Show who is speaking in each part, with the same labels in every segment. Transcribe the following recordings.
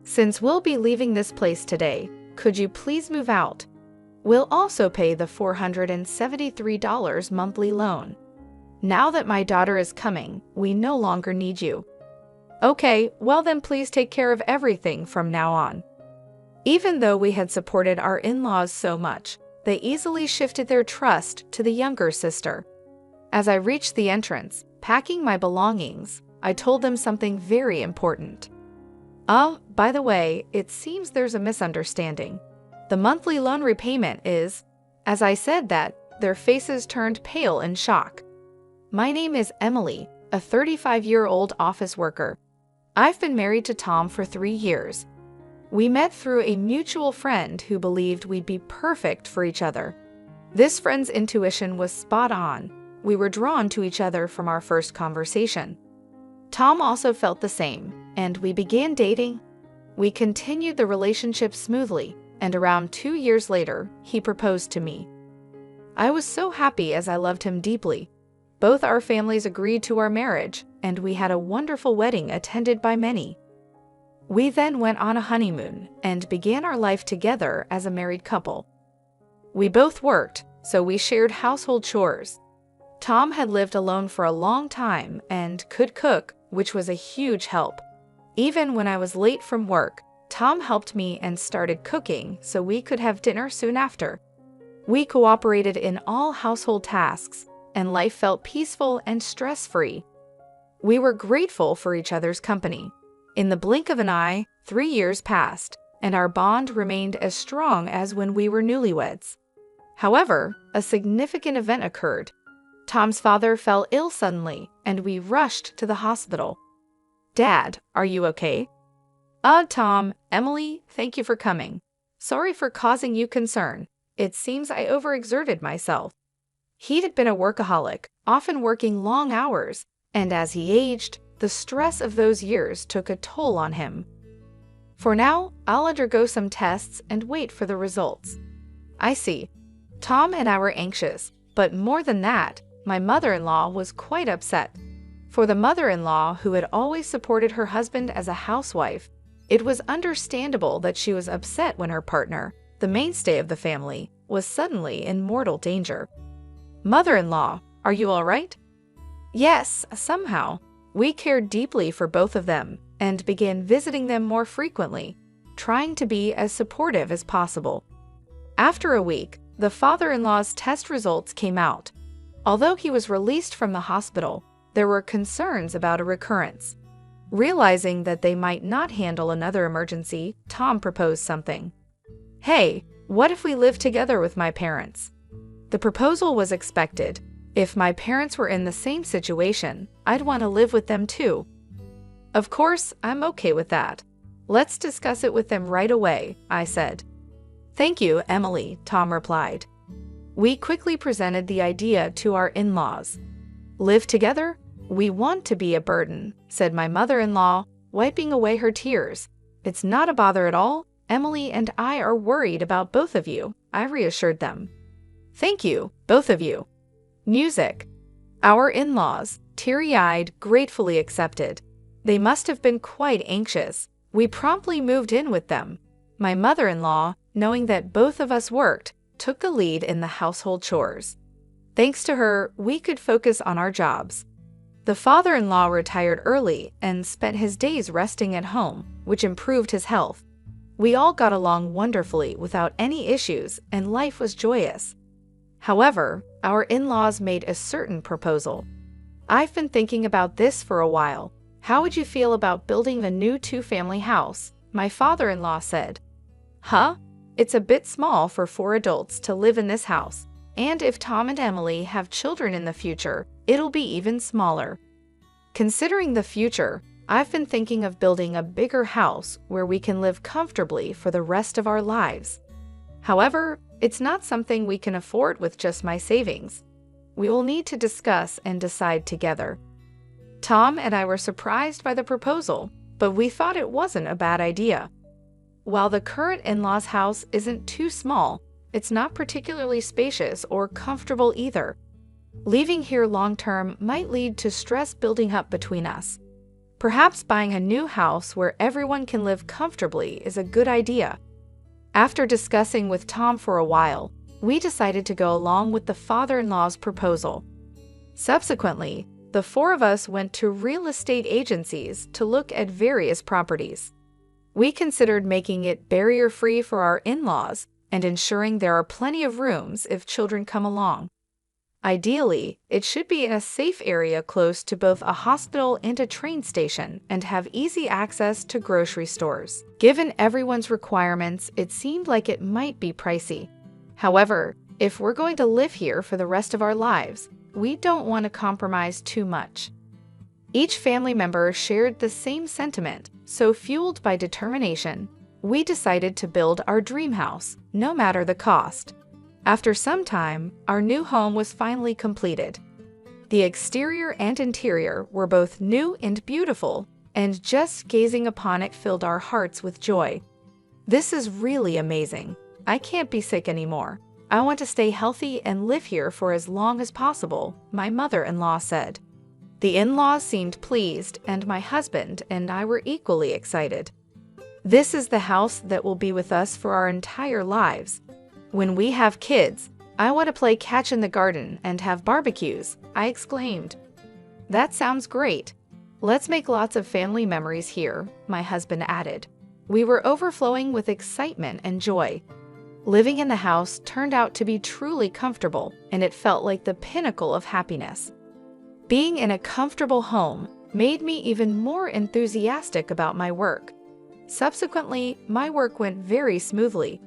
Speaker 1: Since we'll be leaving this place today, could you please move out? We'll also pay the $473 monthly loan. Now that my daughter is coming, we no longer need you. Okay, well then please take care of everything from now on. Even though we had supported our in-laws so much, they easily shifted their trust to the younger sister. As I reached the entrance, packing my belongings, I told them something very important. By the way, it seems there's a misunderstanding. The monthly loan repayment is— As I said that, their faces turned pale in shock. My name is Emily, a 35-year-old office worker. I've been married to Tom for 3 years. We met through a mutual friend who believed we'd be perfect for each other. This friend's intuition was spot on. We were drawn to each other from our first conversation. Tom also felt the same, and we began dating. We continued the relationship smoothly, and around 2 years later, he proposed to me. I was so happy as I loved him deeply. Both our families agreed to our marriage, and we had a wonderful wedding attended by many. We then went on a honeymoon and began our life together as a married couple. We both worked, so we shared household chores. Tom had lived alone for a long time and could cook, which was a huge help. Even when I was late from work, Tom helped me and started cooking so we could have dinner soon after. We cooperated in all household tasks, and life felt peaceful and stress-free. We were grateful for each other's company. In the blink of an eye, 3 years passed, and our bond remained as strong as when we were newlyweds. However, a significant event occurred. Tom's father fell ill suddenly, and we rushed to the hospital. Dad, are you okay? Tom, Emily, thank you for coming. Sorry for causing you concern. It seems I overexerted myself. He had been a workaholic, often working long hours, and as he aged, the stress of those years took a toll on him. For now, I'll undergo some tests and wait for the results. I see. Tom and I were anxious, but more than that, my mother-in-law was quite upset. For the mother-in-law who had always supported her husband as a housewife, it was understandable that she was upset when her partner, the mainstay of the family, was suddenly in mortal danger. Mother-in-law, are you all right? Yes, somehow. We cared deeply for both of them and began visiting them more frequently, trying to be as supportive as possible. After a week, the father-in-law's test results came out. Although he was released from the hospital, there were concerns about a recurrence. Realizing that they might not handle another emergency, Tom proposed something. Hey, what if we live together with my parents? The proposal was expected. If my parents were in the same situation, I'd want to live with them too. Of course, I'm okay with that. Let's discuss it with them right away, I said. Thank you, Emily, Tom replied. We quickly presented the idea to our in-laws. Live together? We want to be a burden, said my mother-in-law, wiping away her tears. It's not a bother at all. Emily and I are worried about both of you, I reassured them. Thank you, both of you. Music. Our in-laws, teary-eyed, gratefully accepted. They must have been quite anxious. We promptly moved in with them. My mother-in-law, knowing that both of us worked, took the lead in the household chores. Thanks to her, we could focus on our jobs. The father-in-law retired early and spent his days resting at home, which improved his health. We all got along wonderfully without any issues, and life was joyous. However, our in-laws made a certain proposal. I've been thinking about this for a while. How would you feel about building a new 2-family house? My father-in-law said. Huh? It's a bit small for 4 adults to live in this house. And if Tom and Emily have children in the future, it'll be even smaller. Considering the future, I've been thinking of building a bigger house where we can live comfortably for the rest of our lives. However, it's not something we can afford with just my savings. We will need to discuss and decide together. Tom and I were surprised by the proposal, but we thought it wasn't a bad idea. While the current in-laws' house isn't too small, it's not particularly spacious or comfortable either. Leaving here long-term might lead to stress building up between us. Perhaps buying a new house where everyone can live comfortably is a good idea. After discussing with Tom for a while, we decided to go along with the father-in-law's proposal. Subsequently, the four of us went to real estate agencies to look at various properties. We considered making it barrier-free for our in-laws and ensuring there are plenty of rooms if children come along. Ideally, it should be in a safe area close to both a hospital and a train station and have easy access to grocery stores. Given everyone's requirements, it seemed like it might be pricey. However, if we're going to live here for the rest of our lives, we don't want to compromise too much. Each family member shared the same sentiment, so fueled by determination, we decided to build our dream house, no matter the cost. After some time, our new home was finally completed. The exterior and interior were both new and beautiful, and just gazing upon it filled our hearts with joy. This is really amazing. I can't be sick anymore. I want to stay healthy and live here for as long as possible, my mother-in-law said. The in-laws seemed pleased, and my husband and I were equally excited. This is the house that will be with us for our entire lives. When we have kids, I want to play catch in the garden and have barbecues, I exclaimed. That sounds great. Let's make lots of family memories here, my husband added. We were overflowing with excitement and joy. Living in the house turned out to be truly comfortable, and it felt like the pinnacle of happiness. Being in a comfortable home made me even more enthusiastic about my work. Subsequently, my work went very smoothly.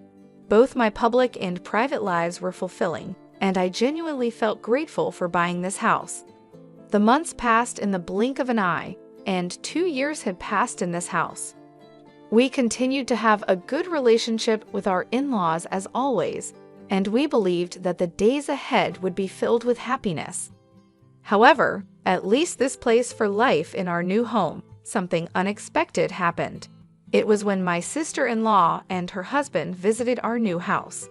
Speaker 1: Both my public and private lives were fulfilling, and I genuinely felt grateful for buying this house. The months passed in the blink of an eye, and 2 years had passed in this house. We continued to have a good relationship with our in-laws as always, and we believed that the days ahead would be filled with happiness. However, at least this place for life in our new home, something unexpected happened. It was when my sister-in-law and her husband visited our new house.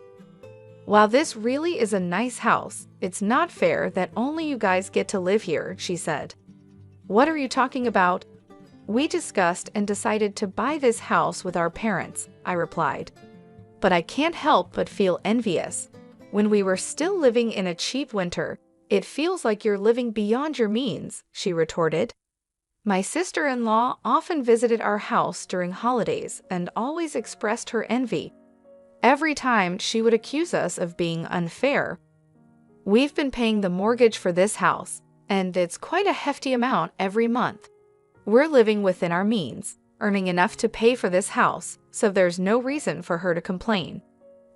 Speaker 1: While this really is a nice house, it's not fair that only you guys get to live here, she said. What are you talking about? We discussed and decided to buy this house with our parents, I replied. But I can't help but feel envious. When we were still living in a cheap winter, it feels like you're living beyond your means, she retorted. My sister-in-law often visited our house during holidays and always expressed her envy. Every time she would accuse us of being unfair. We've been paying the mortgage for this house, and it's quite a hefty amount every month. We're living within our means, earning enough to pay for this house, so there's no reason for her to complain.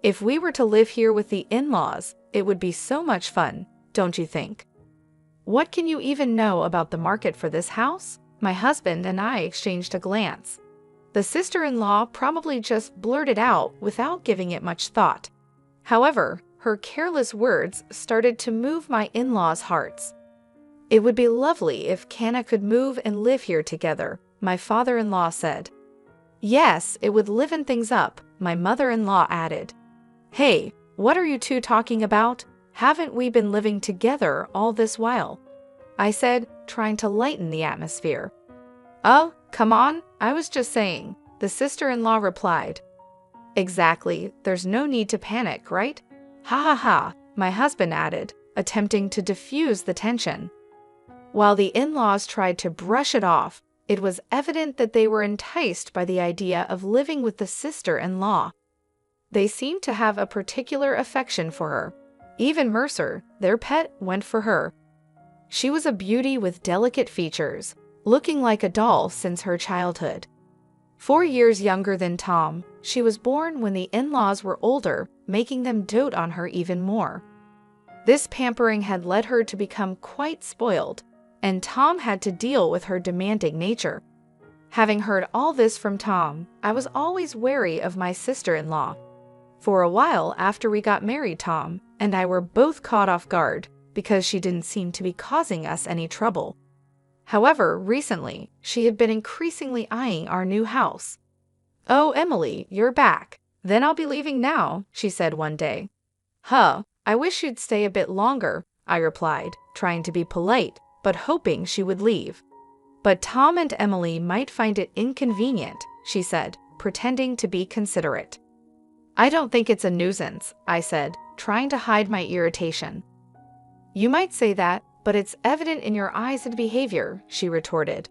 Speaker 1: If we were to live here with the in-laws, it would be so much fun, don't you think? What can you even know about the market for this house? My husband and I exchanged a glance. The sister-in-law probably just blurted out without giving it much thought. However, her careless words started to move my in-laws' hearts. It would be lovely if Kana could move and live here together, my father-in-law said. Yes, it would liven things up, my mother-in-law added. Hey, what are you two talking about? Haven't we been living together all this while? I said, trying to lighten the atmosphere. Oh, come on, I was just saying, the sister-in-law replied. Exactly, there's no need to panic, right? Ha ha ha, my husband added, attempting to diffuse the tension. While the in-laws tried to brush it off, it was evident that they were enticed by the idea of living with the sister-in-law. They seemed to have a particular affection for her. Even Mercer, their pet, went for her. She was a beauty with delicate features, looking like a doll since her childhood. 4 years younger than Tom, she was born when the in-laws were older, making them dote on her even more. This pampering had led her to become quite spoiled, and Tom had to deal with her demanding nature. Having heard all this from Tom, I was always wary of my sister-in-law. For a while after we got married, Tom and I were both caught off guard because she didn't seem to be causing us any trouble. However, recently, she had been increasingly eyeing our new house. Oh, Emily, you're back. Then I'll be leaving now, she said one day. Huh, I wish you'd stay a bit longer, I replied, trying to be polite, but hoping she would leave. But Tom and Emily might find it inconvenient, she said, pretending to be considerate. I don't think it's a nuisance, I said, trying to hide my irritation. You might say that, but it's evident in your eyes and behavior, she retorted.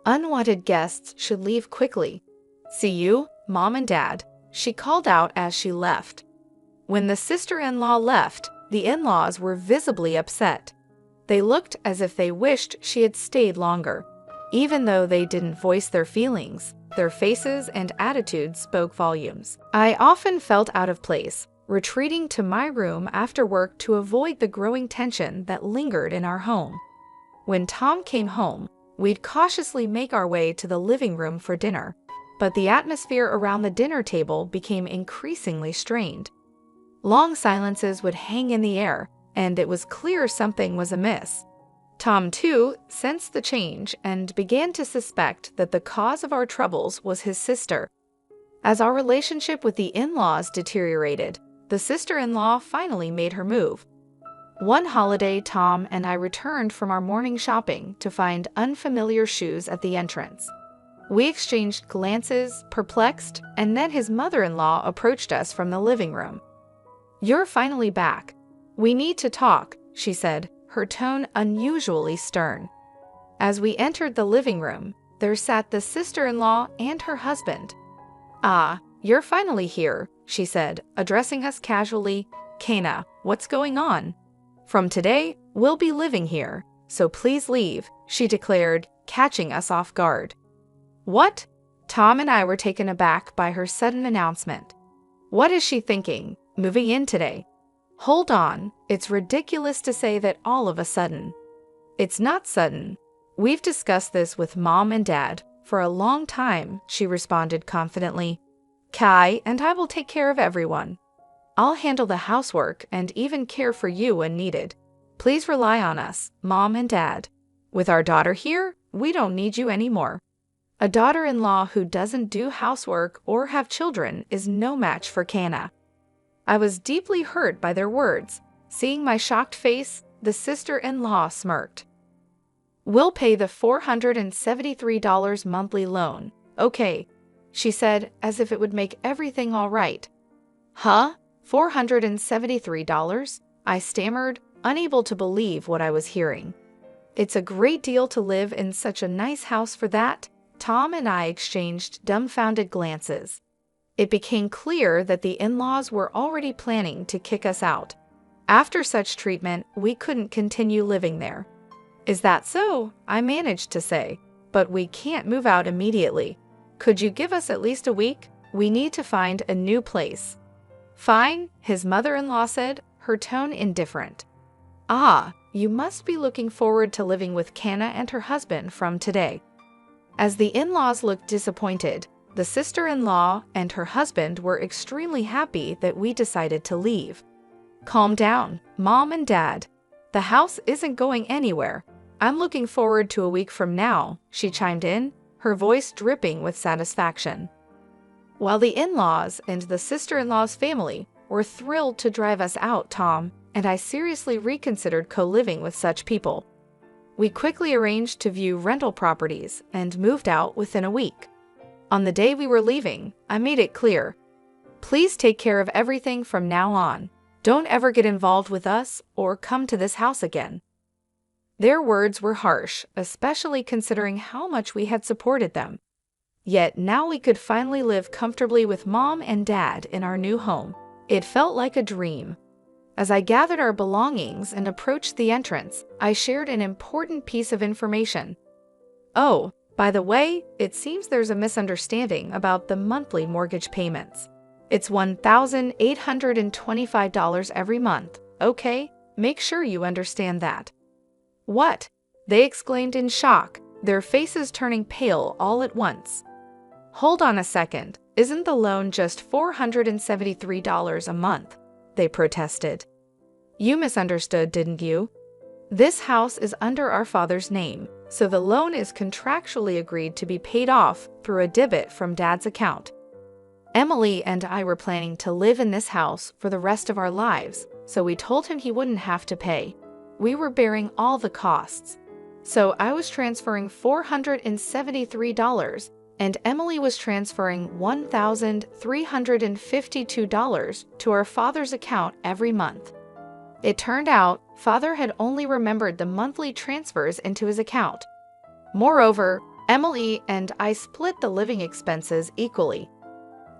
Speaker 1: Unwanted guests should leave quickly. See you, Mom and Dad, she called out as she left. When the sister-in-law left, the in-laws were visibly upset. They looked as if they wished she had stayed longer. Even though they didn't voice their feelings, their faces and attitudes spoke volumes. I often felt out of place, retreating to my room after work to avoid the growing tension that lingered in our home. When Tom came home, we'd cautiously make our way to the living room for dinner, but the atmosphere around the dinner table became increasingly strained. Long silences would hang in the air, and it was clear something was amiss. Tom, too, sensed the change and began to suspect that the cause of our troubles was his sister. As our relationship with the in-laws deteriorated, the sister-in-law finally made her move. One holiday, Tom and I returned from our morning shopping to find unfamiliar shoes at the entrance. We exchanged glances, perplexed, and then his mother-in-law approached us from the living room. You're finally back. We need to talk, she said, her tone unusually stern. As we entered the living room, there sat the sister-in-law and her husband. Ah, you're finally here, she said, addressing us casually. Kana, what's going on? From today, we'll be living here, so please leave, she declared, catching us off guard. What? Tom and I were taken aback by her sudden announcement. What is she thinking, moving in today? Hold on, it's ridiculous to say that all of a sudden. It's not sudden. We've discussed this with Mom and Dad for a long time, she responded confidently. Kai and I will take care of everyone. I'll handle the housework and even care for you when needed. Please rely on us, Mom and Dad. With our daughter here, we don't need you anymore. A daughter-in-law who doesn't do housework or have children is no match for Kana. I was deeply hurt by their words. Seeing my shocked face, the sister-in-law smirked. We'll pay the $473 monthly loan, okay, she said, as if it would make everything all right. Huh? $473? I stammered, unable to believe what I was hearing. It's a great deal to live in such a nice house for that. Tom and I exchanged dumbfounded glances. It became clear that the in-laws were already planning to kick us out. After such treatment, we couldn't continue living there. Is that so? I managed to say. But we can't move out immediately. Could you give us at least a week? We need to find a new place. Fine, his mother-in-law said, her tone indifferent. Ah, you must be looking forward to living with Kana and her husband from today. As the in-laws looked disappointed, the sister-in-law and her husband were extremely happy that we decided to leave. Calm down, Mom and Dad. The house isn't going anywhere. I'm looking forward to a week from now, she chimed in, her voice dripping with satisfaction. While the in-laws and the sister-in-law's family were thrilled to drive us out, Tom and I seriously reconsidered co-living with such people. We quickly arranged to view rental properties and moved out within a week. On the day we were leaving, I made it clear. Please take care of everything from now on. Don't ever get involved with us or come to this house again. Their words were harsh, especially considering how much we had supported them. Yet now we could finally live comfortably with Mom and Dad in our new home. It felt like a dream. As I gathered our belongings and approached the entrance, I shared an important piece of information. Oh, by the way, it seems there's a misunderstanding about the monthly mortgage payments. It's $1,825 every month, okay? Make sure you understand that. What? They exclaimed in shock, their faces turning pale all at once. Hold on a second, isn't the loan just $473 a month? They protested. You misunderstood, didn't you? This house is under our father's name, so the loan is contractually agreed to be paid off through a debit from Dad's account. Emily and I were planning to live in this house for the rest of our lives, so we told him he wouldn't have to pay. We were bearing all the costs. So I was transferring $473, and Emily was transferring $1,352 to our father's account every month. It turned out father had only remembered the monthly transfers into his account. Moreover, Emily and I split the living expenses equally.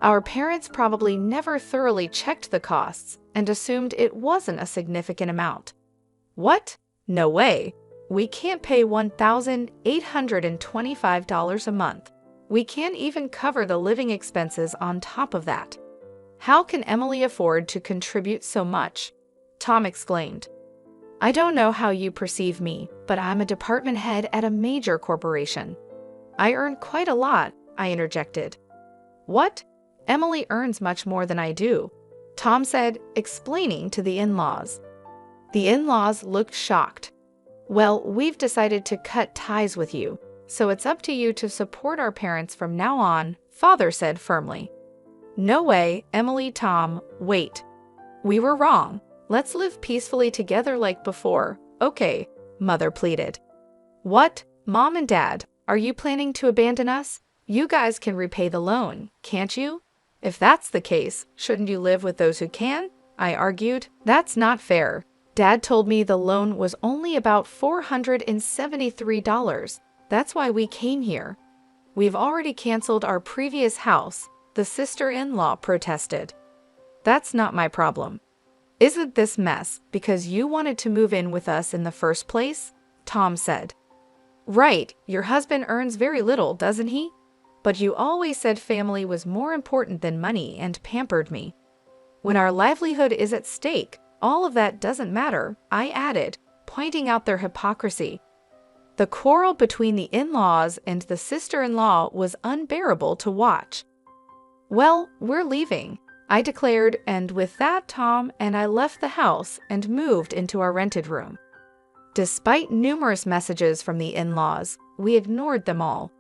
Speaker 1: Our parents probably never thoroughly checked the costs and assumed it wasn't a significant amount. What? No way. We can't pay $1,825 a month. We can't even cover the living expenses on top of that. How can Emily afford to contribute so much? Tom exclaimed. I don't know how you perceive me, but I'm a department head at a major corporation. I earn quite a lot, I interjected. What? Emily earns much more than I do, Tom said, explaining to the in-laws. The in-laws looked shocked. Well, we've decided to cut ties with you, so it's up to you to support our parents from now on, father said firmly. No way, Emily, Tom, wait. We were wrong. Let's live peacefully together like before, okay, mother pleaded. What, Mom and Dad, are you planning to abandon us? You guys can repay the loan, can't you? If that's the case, shouldn't you live with those who can? I argued. That's not fair. Dad told me the loan was only about $473. That's why we came here. We've already canceled our previous house, the sister-in-law protested. That's not my problem. Isn't this mess because you wanted to move in with us in the first place? Tom said. Right, your husband earns very little, doesn't he? But you always said family was more important than money and pampered me. When our livelihood is at stake, all of that doesn't matter, I added, pointing out their hypocrisy. The quarrel between the in-laws and the sister-in-law was unbearable to watch. Well, we're leaving, I declared, and with that Tom and I left the house and moved into our rented room. Despite numerous messages from the in-laws, we ignored them all.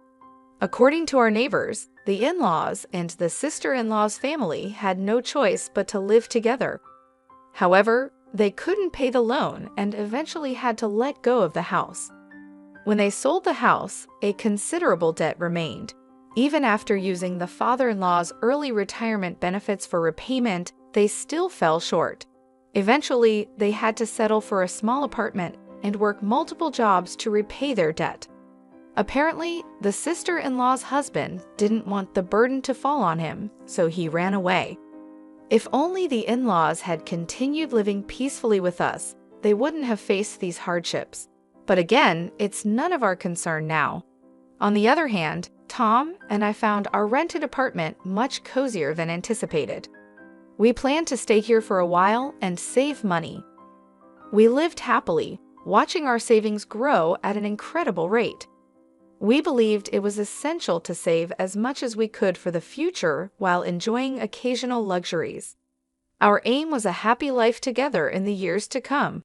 Speaker 1: According to our neighbors, the in-laws and the sister-in-law's family had no choice but to live together. However, they couldn't pay the loan and eventually had to let go of the house. When they sold the house, a considerable debt remained. Even after using the father-in-law's early retirement benefits for repayment, they still fell short. Eventually, they had to settle for a small apartment and work multiple jobs to repay their debt. Apparently, the sister-in-law's husband didn't want the burden to fall on him, so he ran away. If only the in-laws had continued living peacefully with us, they wouldn't have faced these hardships. But again, it's none of our concern now. On the other hand, Tom and I found our rented apartment much cozier than anticipated. We planned to stay here for a while and save money. We lived happily, watching our savings grow at an incredible rate. We believed it was essential to save as much as we could for the future while enjoying occasional luxuries. Our aim was a happy life together in the years to come.